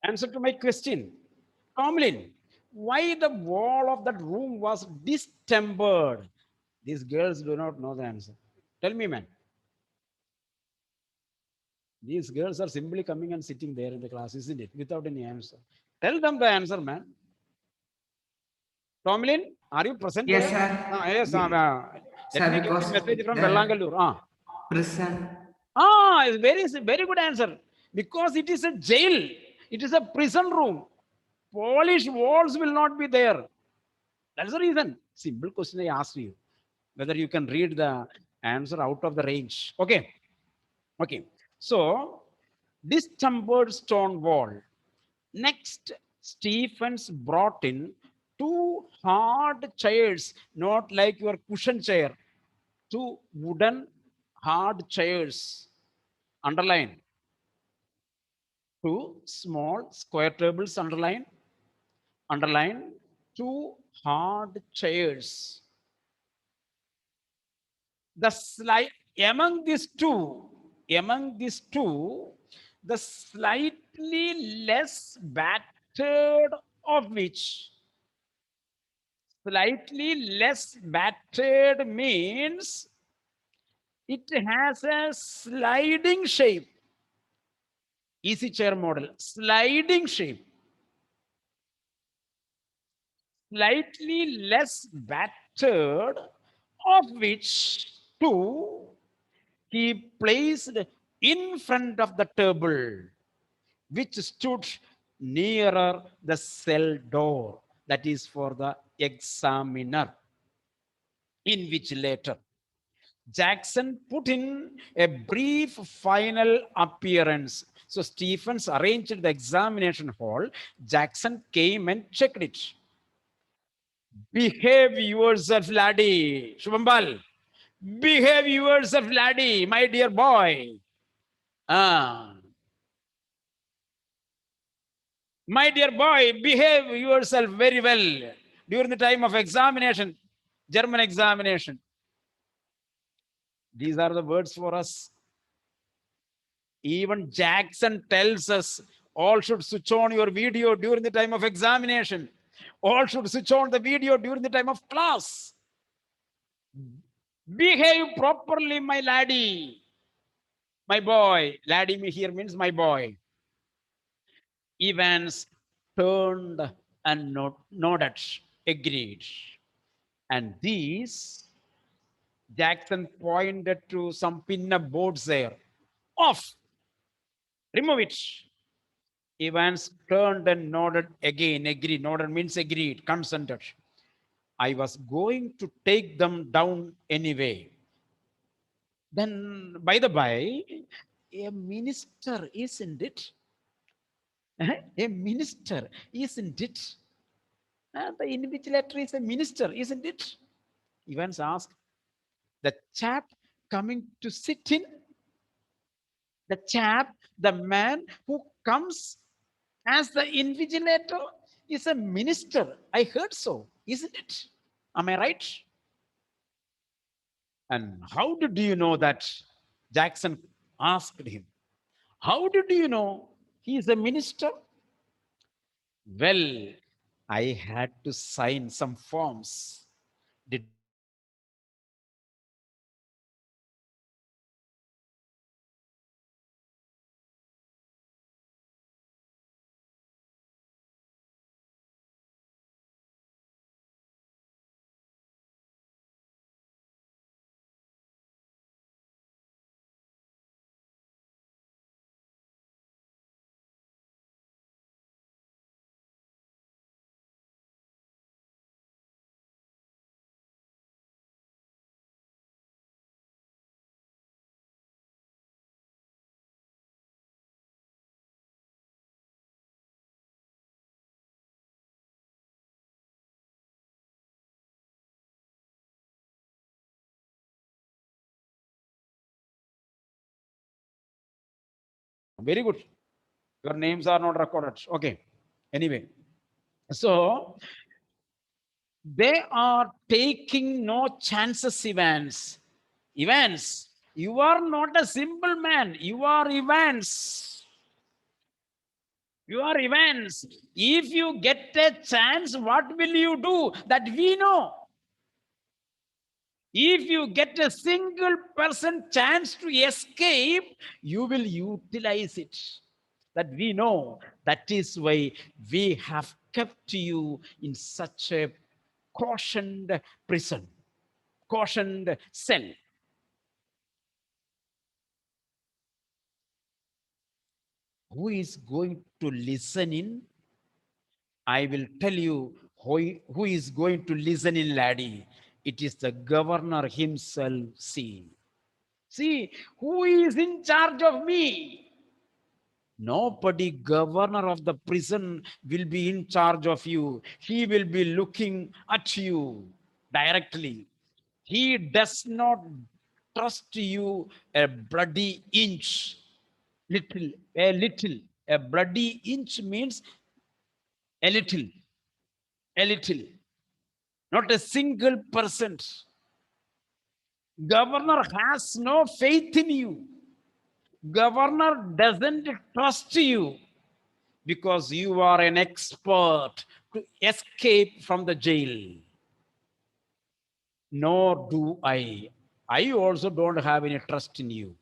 Answer to my question. Tomlin, why the wall of that room was distempered? These girls do not know the answer. Tell me, man. These girls are simply coming and sitting there in the class, isn't it? Without any answer. Tell them the answer, man. Tomlin, are you present Yes, there? sir. Yes. Let Sir, me give the because message from the Bellangalur. prison. It's very good answer. Because it is a jail. It is a prison room. Polish walls will not be there. That's the reason. Simple question I asked you. Whether you can read the answer out of the range. Okay. Okay. So, distempered stone wall. Next, Stephens brought in two hard chairs, not like your cushion chair, two wooden hard chairs. Underline. Two small square tables, underline two hard chairs. The slight among these two, the slightly less battered of which, slightly less battered means it has a sliding shape. Easy chair model, sliding shape, slightly less battered, of which two he placed in front of the table, which stood nearer the cell door, that is for the examiner, in which later Jackson put in a brief final appearance. So Stephens arranged the examination hall. Jackson came and checked it. Behave yourself, laddie. Shubhambal. Behave yourself, laddie, my dear boy. Ah, my dear boy, behave yourself very well during the time of examination, German examination. These are the words for us. Even Jackson tells us all should switch on your video during the time of examination. All should switch on the video during the time of class. Behave properly, my laddie. My boy. Laddie here means my boy. Evans turned and nodded, agreed. And these, Jackson pointed to some pin-up boards there. Off. Remove it. Evans turned and nodded again. Agreed. Nodded means agreed, consented. I was going to take them down anyway. Then, by the by, a minister, isn't it? A minister, isn't it? The invigilator is a minister, isn't it? Evans asked. The chap coming to sit in, the chap, the man who comes as the invigilator is a minister. I heard so, isn't it? Am I right? And how did you know that? Jackson asked him. How did you know he is a minister? Well, I had to sign some forms. Did not you know that? Very good. Your names are not recorded. Okay. Anyway, so they are taking no chances, Evans. Evans, you are not a simple man. You are Evans. Your Evans, if you get a chance, what will you do? That we know. If you get a single person chance to escape, you will utilize it. That we know. That is why we have kept you in such a cautioned prison, cautioned cell. Who is going to listen in? I will tell you who is going to listen in, laddie. It is the governor himself. See, who is in charge of me? Nobody, governor of the prison, will be in charge of you. He will be looking at you directly. He does not trust you a bloody inch. Little, a little. A bloody inch means a little, a little. Not a single percent. Governor has no faith in you. Governor doesn't trust you because you are an expert to escape from the jail. Nor do I. I also don't have any trust in you.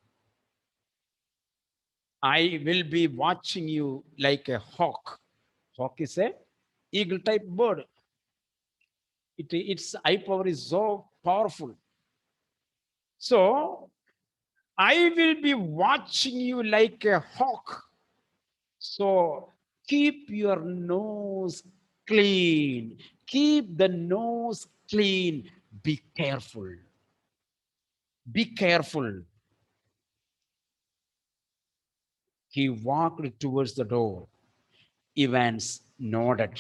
I will be watching you like a hawk. Hawk is a eagle type bird. Its eye power is so powerful. So I will be watching you like a hawk. So keep your nose clean. Keep the nose clean. Be careful. Be careful. He walked towards the door. Evans nodded.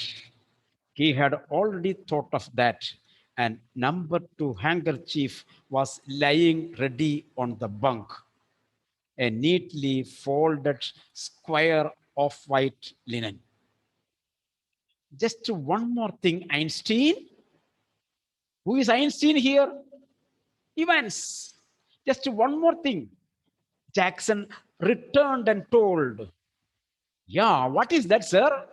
He had already thought of that. And number two handkerchief was lying ready on the bunk, a neatly folded square of white linen. Just one more thing, Einstein. Who is Einstein here? Evans. Just one more thing. Jackson returned and told, yeah, what is that, sir?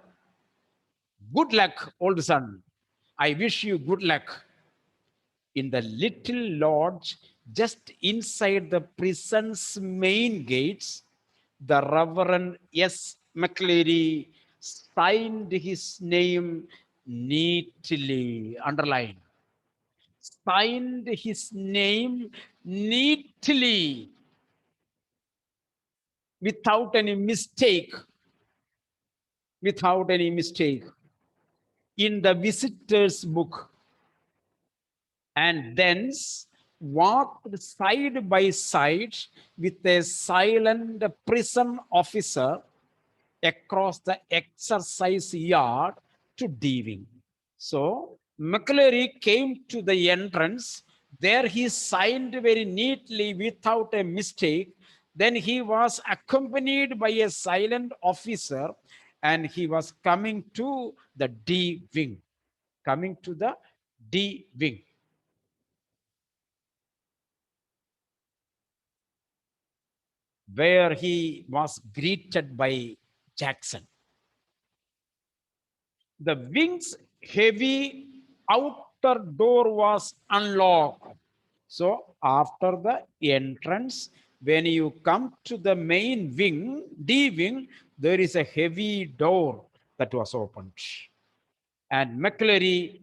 Good luck, old son. I wish you good luck. In the little lodge just inside the prison's main gates, the Reverend S. McCleary signed his name neatly, underlined, signed his name neatly without any mistake, without any mistake in the visitor's book, and thence walked side by side with a silent prison officer across the exercise yard to Deeving. So McCleary came to the entrance. There he signed very neatly without a mistake. Then he was accompanied by a silent officer and he was coming to the D wing. Coming to the D wing. Where he was greeted by Jackson. The wing's heavy outer door was unlocked. So, after the entrance, when you come to the main wing, D wing, there is a heavy door that was opened. And McCleary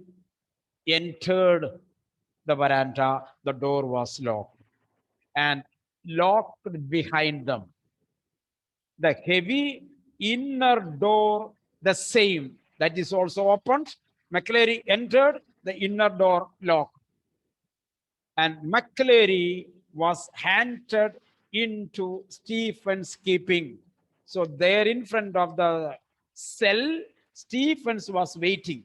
entered the veranda, the door was locked and locked behind them. The heavy inner door, the same, that is also opened. McCleary entered, the inner door locked. And McCleary was handed into Stephen's keeping. So there in front of the cell, Stephens was waiting.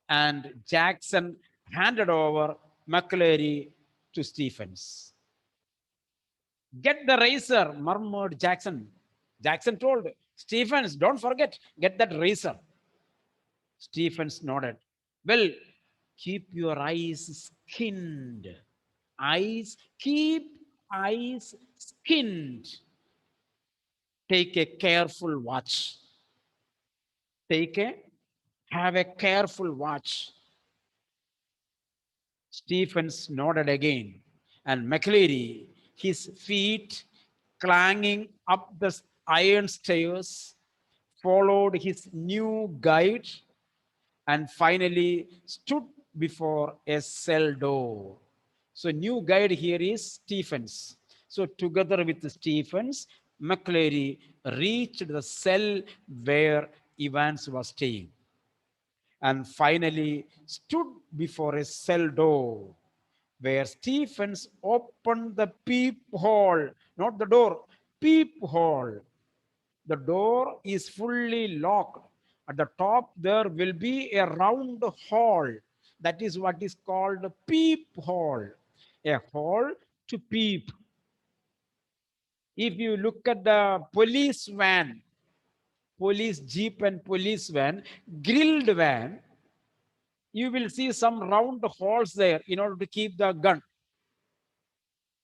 And Jackson handed over McCleary to Stephens. Get the razor, murmured Jackson. Jackson told Stephens, don't forget, get that razor. Stephens nodded. Well, keep your eyes skinned. Keep eyes skinned. Take a careful watch. have a careful watch. Stephens nodded again, and McCleary, his feet clanging up the iron stairs, followed his new guide and finally stood before a cell door. So, new guide here is Stephens. So, together with Stephens, McCleary reached the cell where Evans was staying and finally stood before a cell door where Stephens opened the peephole, not the door, peephole. The door is fully locked. At the top, there will be a round hole. That is what is called a peephole, a hole to peep. If you look at the police van, police jeep and police van, grilled van, you will see some round holes there in order to keep the gun.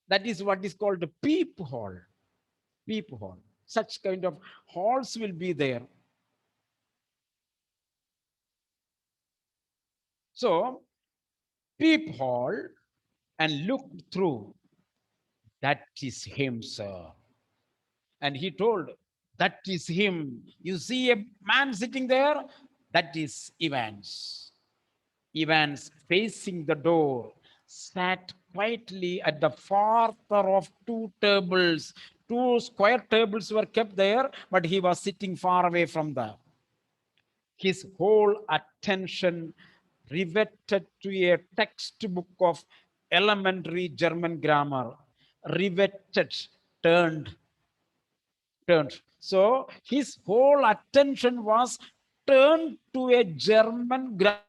That is what is called a peephole. Peephole. Such kind of holes will be there. So, peephole and looked through. That is him, sir. And he told, that is him. You see a man sitting there? That is Evans. Evans, facing the door, sat quietly at the farther of two tables. Two square tables were kept there, but he was sitting far away from them. His whole attention riveted to a textbook of elementary German grammar. Riveted, turned, turned. So his whole attention was turned to a German grammar.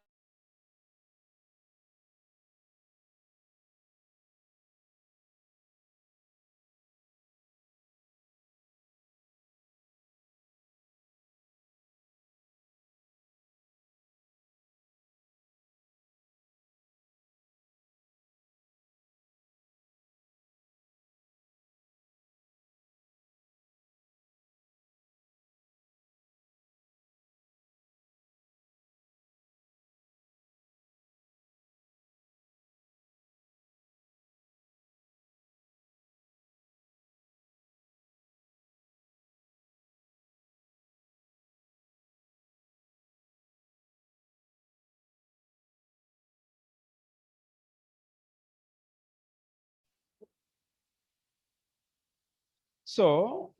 So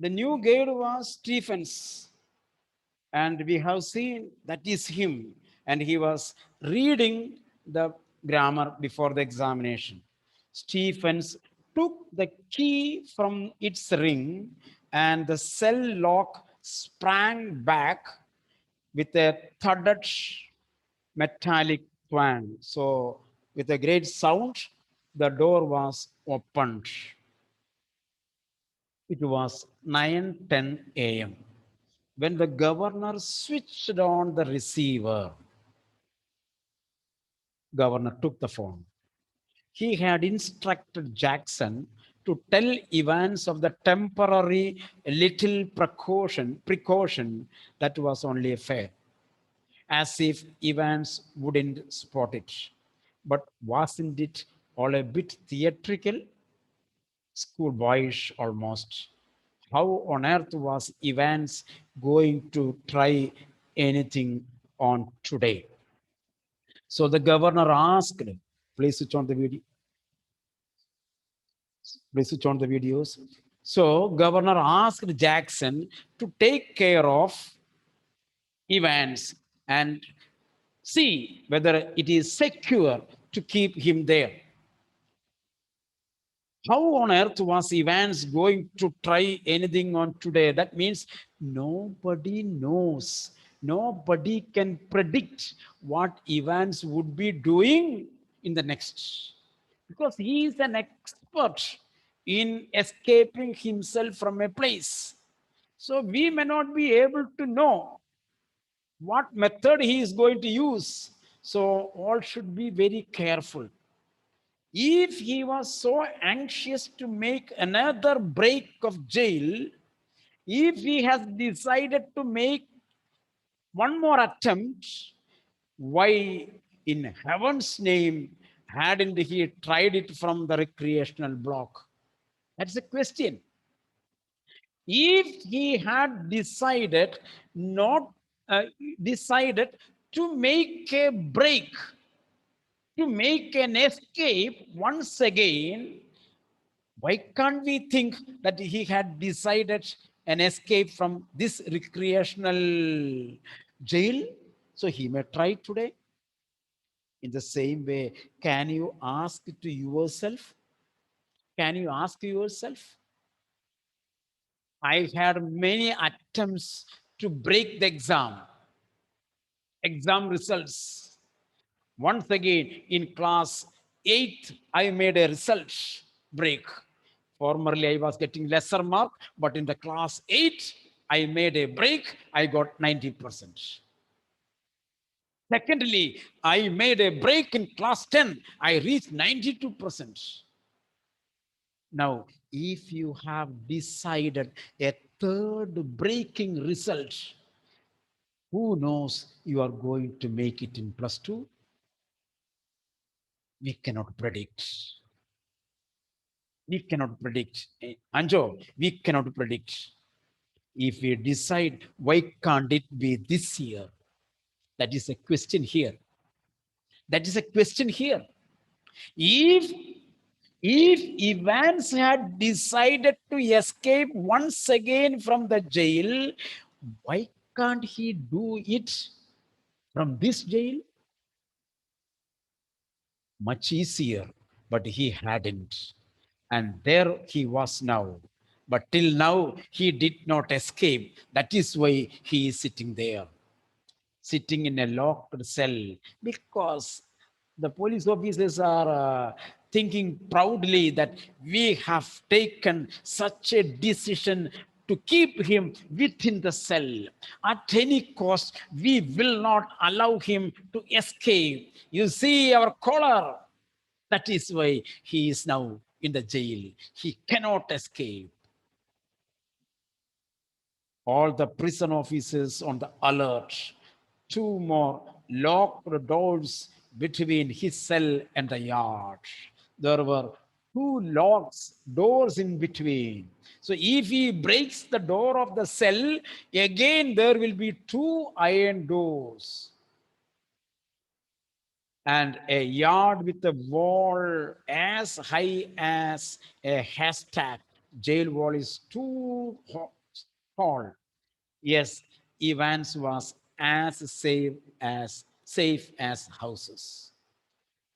the new guide was Stephens, and we have seen that is him, and he was reading the grammar before the examination. Stephens took the key from its ring, and the cell lock sprang back with a thudded metallic twang. So, with a great sound, the door was opened. It was 9:10 a.m. When the governor switched on the receiver. Governor took the phone. He had instructed Jackson to tell Evans of the temporary little precaution that was only a fair, as if Evans wouldn't spot it. But wasn't it all a bit theatrical? Schoolboyish almost. How on earth was Evans going to try anything on today? So the governor asked, please switch on the video. Please switch on the videos. So governor asked Jackson to take care of Evans and see whether it is secure to keep him there. How on earth was Evans going to try anything on today? That means nobody knows. Nobody can predict what Evans would be doing in the next. Because he is an expert in escaping himself from a place. So we may not be able to know what method he is going to use. So all should be very careful. If he was so anxious to make another break of jail, If he has decided to make one more attempt, why in heaven's name hadn't he tried it from the recreational block? That's a question. If he had decided not decided to make a break, to make an escape once again, why can't we think that he had decided an escape from this recreational jail? So he may try today. In the same way, can you ask to yourself? Can you ask yourself? I had many attempts to break the exam results. Once again, in class 8, I made a result break. Formerly, I was getting lesser mark, but in the class 8, I made a break. I got 90%. Secondly, I made a break in class 10. I reached 92%. Now, if you have decided a third breaking result, who knows you are going to make it in plus 2? We cannot predict. We cannot predict. Anjo, we cannot predict. If we decide, why can't it be this year? That is a question here. That is a question here. If Evans had decided to escape once again from the jail, why can't he do it from this jail? Much easier, but he hadn't. And there he was now. But till now, he did not escape. That is why he is sitting there, sitting in a locked cell, because the police officers are thinking proudly that we have taken such a decision to keep him within the cell. At any cost, we will not allow him to escape. You see our collar. That is why he is now in the jail. He cannot escape. All the prison officers on the alert. Two more locked doors between his cell and the yard. There were two locks, doors in between. So if he breaks the door of the cell, again there will be two iron doors. And a yard with a wall as high as a haystack. Jail wall is too tall. Yes, Evans was as safe as houses.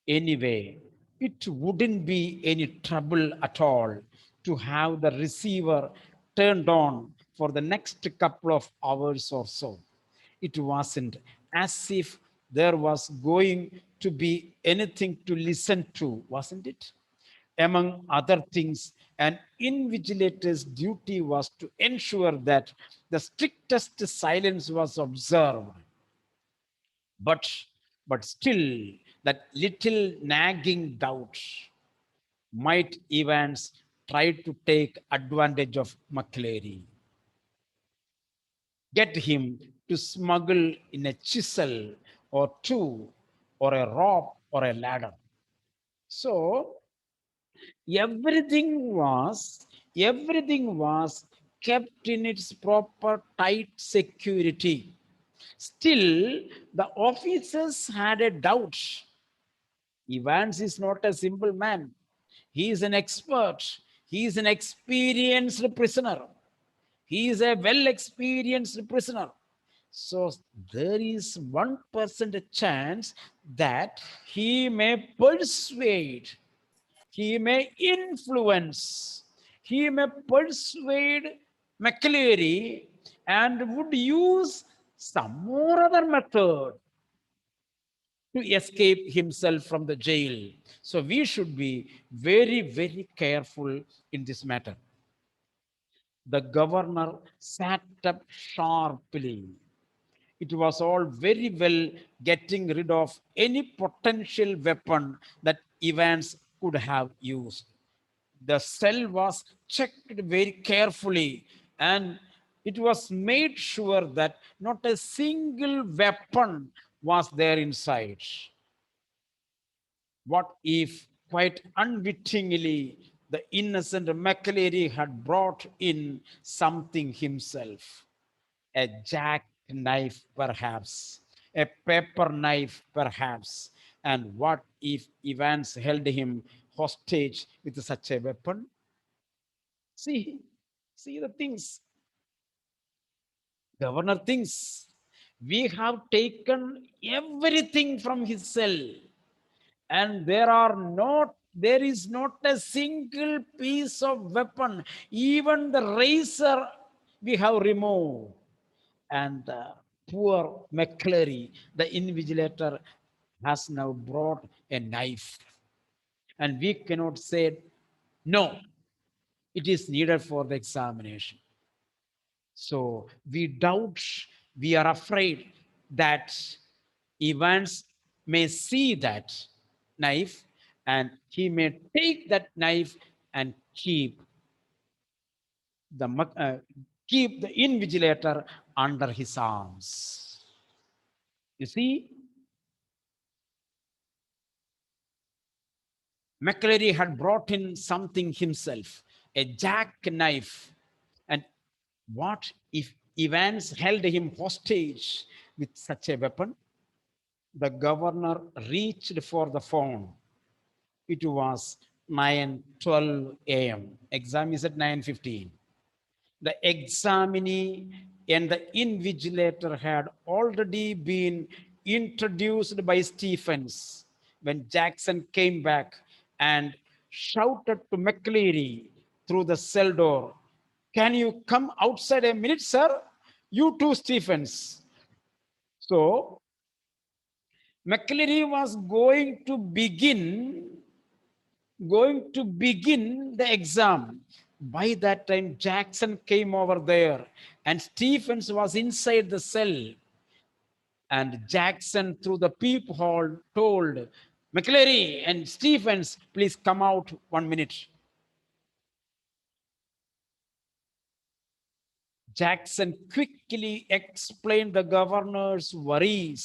Anyway, it wouldn't be any trouble at all to have the receiver turned on for the next couple of hours or so. It wasn't as if there was going to be anything to listen to, wasn't it? Among other things, an invigilator's duty was to ensure that the strictest silence was observed. But, but still, that little nagging doubt, might Evans try to take advantage of McClary, get him to smuggle in a chisel or two, or a rope or a ladder. So everything was kept in its proper tight security. Still, the officers had a doubt. Evans is not a simple man. He is an expert. He is an experienced prisoner. He is a well experienced prisoner. So there is 1% chance that he may persuade, he may influence, he may persuade McCleary and would use some more other method to escape himself from the jail. So we should be very, very careful in this matter. The governor sat up sharply. It was all very well getting rid of any potential weapon that Evans could have used. The cell was checked very carefully, and It was made sure that not a single weapon was there inside. What if, quite unwittingly, the innocent McLeary had brought in something himself? A jackknife, perhaps, a paper knife, perhaps. And what if Evans held him hostage with such a weapon? See, see the things. Governor thinks we have taken everything from his cell, and there is not a single piece of weapon, even the razor we have removed. And poor McClary, the invigilator, has now brought a knife, and we cannot say no, it is needed for the examination. So we doubt, we are afraid that Evans may see that knife and he may take that knife and the keep the invigilator under his arms. You see, McClary had brought in something himself, a jackknife. And what if Evans held him hostage with such a weapon? The governor reached for the phone. It was 9:12 a.m. Exam is at 9:15. The examinee and the invigilator had already been introduced by Stephens when Jackson came back and shouted to McLeary through the cell door, "Can you come outside a minute, sir? You too, Stephens." So McLeary was going to begin the exam. By that time, Jackson came over there, and Stephens was inside the cell. And Jackson, through the peephole, told McLeary and Stephens, "Please come out 1 minute." Jackson quickly explained the governor's worries,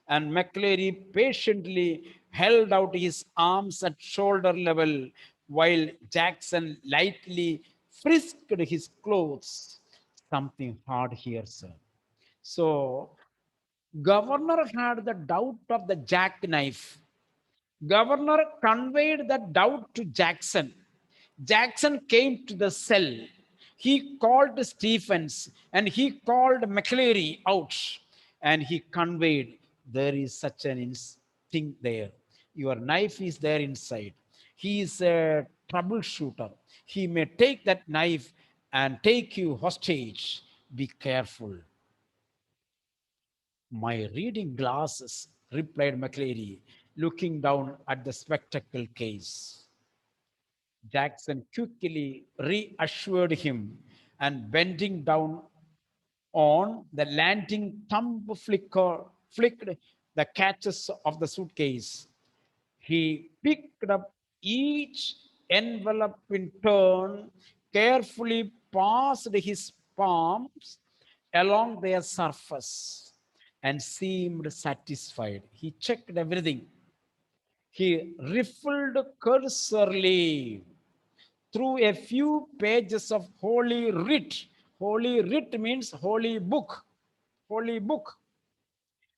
and McLeary patiently held out his arms at shoulder level while Jackson lightly frisked his clothes. Something hard here, sir. So, governor had the doubt of the jackknife. Governor conveyed that doubt to Jackson. Jackson came to the cell. He called Stephens and he called McLeary out, and he conveyed, "There is such an thing there. Your knife is there inside. He is a troubleshooter. He may take that knife and take you hostage. Be careful." "My reading glasses," replied McLeary, looking down at the spectacle case. Jackson quickly reassured him, and bending down on the landing, thumb flicked the catches of the suitcase. He picked up each envelope in turn, carefully passed his palms along their surface, and seemed satisfied. He checked everything. He riffled cursorily through a few pages of Holy Writ. Holy Writ means holy book, holy book,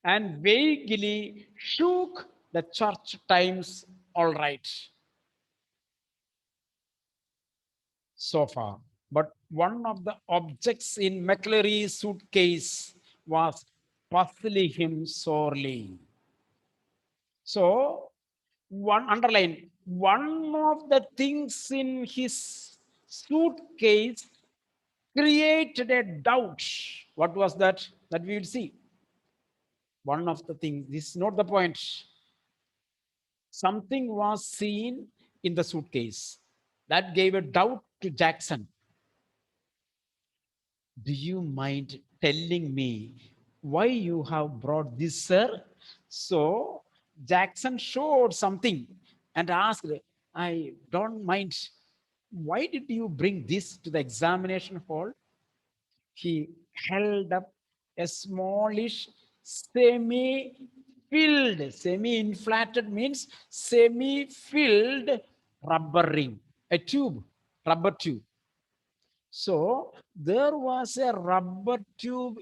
and vaguely shook the church times. All right, so far. But one of the objects in McLeary's suitcase was puzzling him sorely. So, one of the things in his suitcase created a doubt. What was that? That we will see. One of the things, this is not the point. Something was seen in the suitcase that gave a doubt to Jackson. "Do you mind telling me why you have brought this, sir?" So Jackson showed something and asked, "I don't mind. Why did you bring this to the examination hall?" he held up a smallish semi-filled, semi-inflated means semi-filled rubber ring, a tube, rubber tube. So there was a rubber tube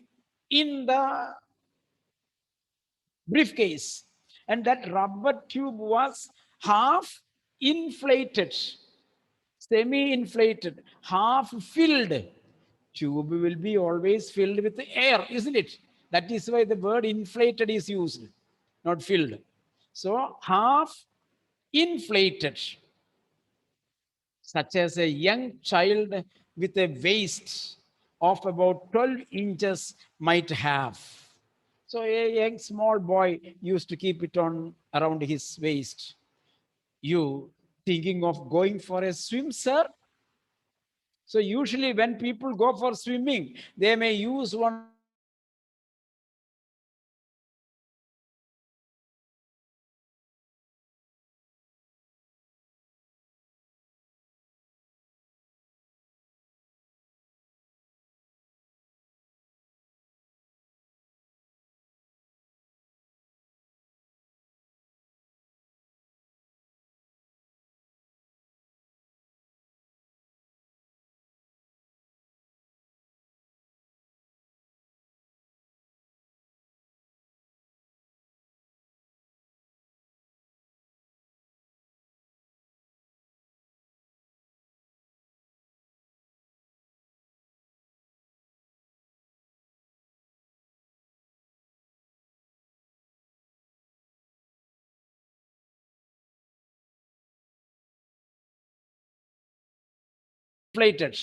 in the briefcase, and that rubber tube was half inflated, semi-inflated, half filled. Tube will be always filled with air, isn't it? That is why the word inflated is used, not filled. So half inflated, such as a young child with a waist of about 12 inches might have. So a young small boy used to keep it on around his waist. You thinking of going for a swim, sir? So usually when people go for swimming, they may use one of these inflated.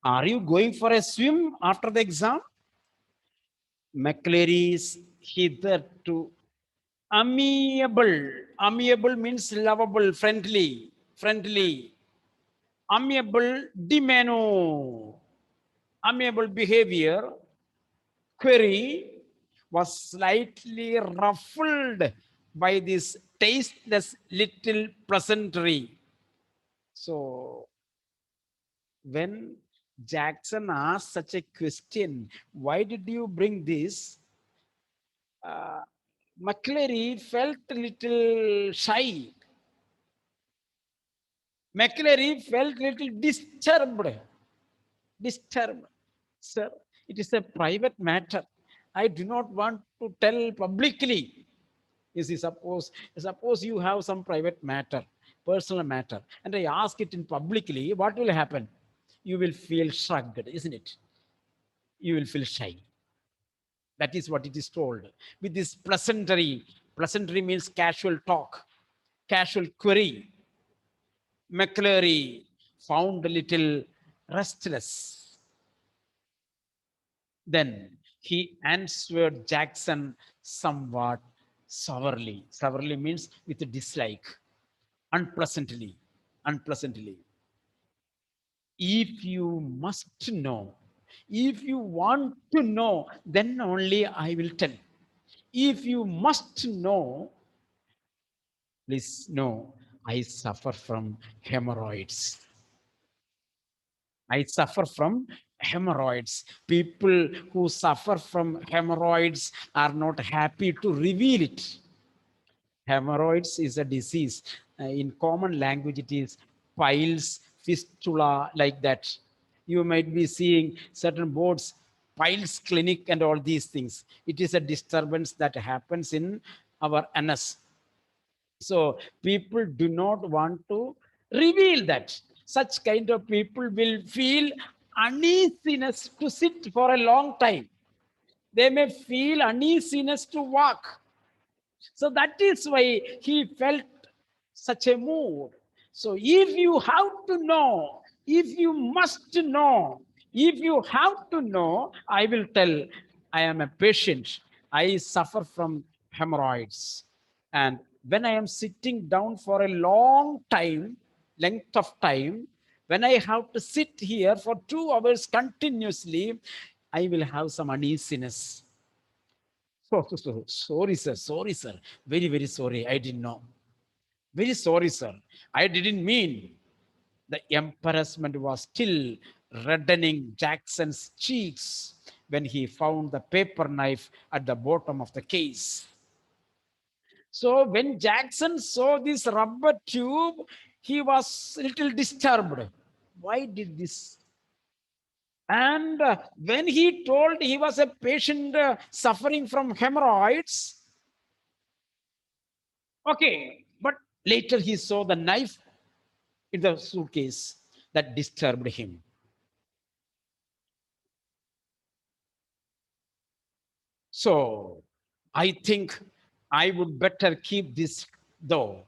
Are you going for a swim after the exam? McClary's hitherto amiable. Amiable means lovable, friendly, friendly. Amiable demeanor, amiable behavior, query was slightly ruffled by this tasteless little pleasantry. So when Jackson asked such a question, why did you bring this? Uh, McClary felt a little shy. McClary felt a little disturbed. Disturbed. Sir, it is a private matter. I do not want to tell publicly. You see, suppose you have some private matter, personal matter, and I ask it in publicly, what will happen? You will feel shrugged, isn't it? You will feel shy. That is what it is told. With this pleasantry means casual talk, casual query. McClary found a little restless. Then he answered Jackson somewhat sourly. Sourly means with a dislike, unpleasantly, unpleasantly. If you must know, if you want to know, then only I will tell. If you must know, please know, I suffer from hemorrhoids. I suffer from hemorrhoids. People who suffer from hemorrhoids are not happy to reveal it. Hemorrhoids is a disease. In common language, it is piles, fistula, like that. You might be seeing certain boards, piles clinic, and all these things. It is a disturbance that happens in our anus. So people do not want to reveal that. Such kind of people will feel uneasiness to sit for a long time. They may feel uneasiness to walk. So that is why he felt such a mood. So if you have to know, if you must know, if you have to know, I will tell. I am a patient. I suffer from hemorrhoids. And when I am sitting down for a long time, length of time, when I have to sit here for 2 hours continuously, I will have some uneasiness. Sorry, sir. Sorry, sir. Very, very sorry. I didn't know. Very sorry, sir. I didn't mean. The embarrassment was still reddening Jackson's cheeks when he found the paper knife at the bottom of the case. So when Jackson saw this rubber tube, he was a little disturbed. Why did this? And when he told he was a patient suffering from hemorrhoids, okay, but later he saw the knife in the suitcase that disturbed him. So I think I would better keep this though,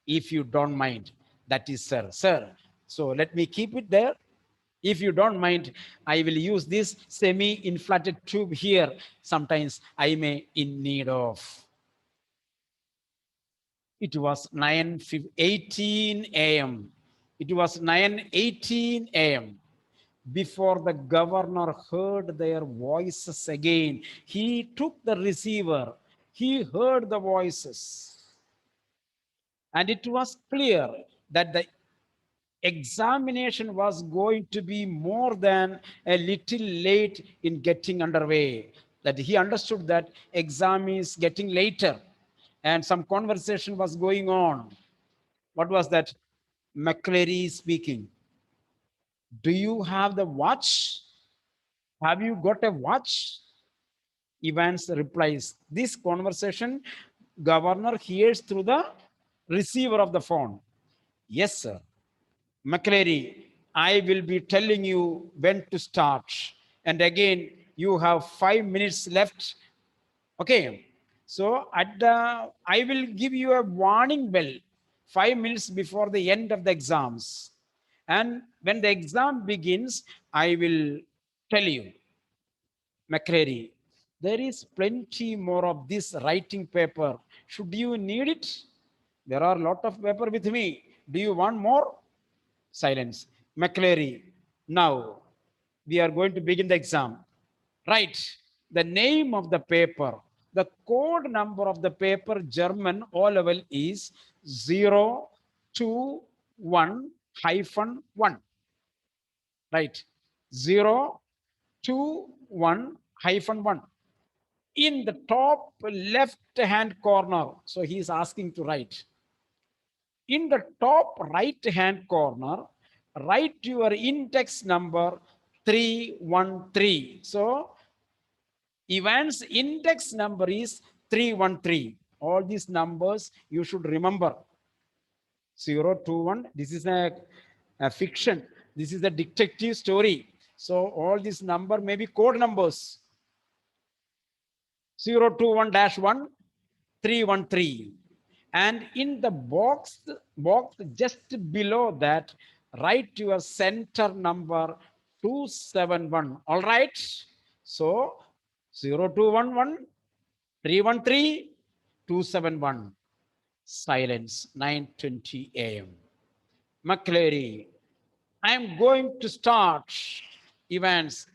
if you don't mind. That is, sir. Sir. So let me keep it there. If you don't mind, I will use this semi-inflated tube here. Sometimes I may in need of. It was 9:18 a.m. It was 9:18 a.m. Before the governor heard their voices again, he took the receiver. He heard the voices. And it was clear that the examination was going to be more than a little late in getting underway. That he understood that exam is getting later and some conversation was going on. What was that? McCleary speaking. Do you have the watch? Have you got a watch? Evans replies, this conversation, governor hears through the receiver of the phone. Yes, sir. McCleary, I will be telling you when to start. And again, you have 5 minutes left. Okay. So I will give you a warning bell 5 minutes before the end of the exams. And when the exam begins, I will tell you. McCreary, there is plenty more of this writing paper. Should you need it? There are a lot of paper with me. Do you want more? Silence. McCleary, now we are going to begin the exam. Write the name of the paper. The code number of the paper, German O level, is 021 hyphen 1. Right. 021 hyphen 1. In the top left hand corner. So he is asking to write. In the top right hand corner, write your index number 313. So Evans index number is 313. All these numbers you should remember. 021, this is a fiction. This is a detective story. So all these number may be code numbers. 021-1, 313. And in the box just below that, write your center number 271. All right. So 0211, 313, 271. Silence, 9:20 a.m. McCleary, I am going to start. Evans.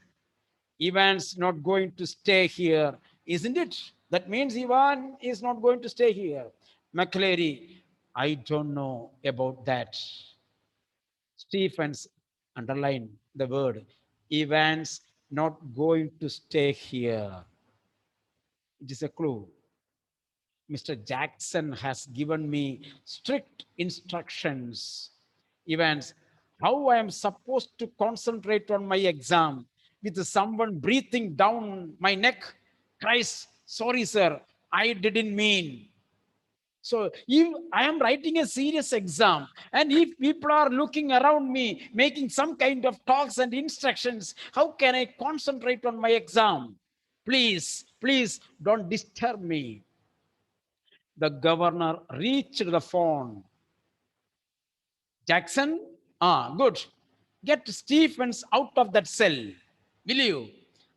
Evans not going to stay here, isn't it? That means Ivan is not going to stay here. McCleary, I don't know about that. Stephens, underline the word. Evans not going to stay here. It is a clue. Mr. Jackson has given me strict instructions. Evans, how I am supposed to concentrate on my exam with someone breathing down my neck? Christ, sorry, sir, I didn't mean. So if I am writing a serious exam and if people are looking around me, making some kind of talks and instructions, how can I concentrate on my exam? Please, please don't disturb me. The governor reached the phone. Jackson, good. Get Stephens out of that cell, will you?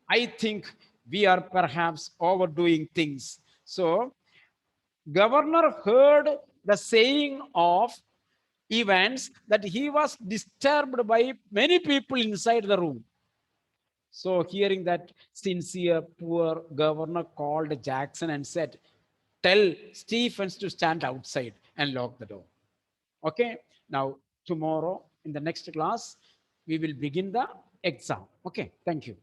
I think we are perhaps overdoing things. So, governor heard the saying of Evans that he was disturbed by many people inside the room. So, hearing that, sincere, poor governor called Jackson and said, tell Stephens to stand outside and lock the door. Okay, now tomorrow In the next class, we will begin the exam. Okay, thank you.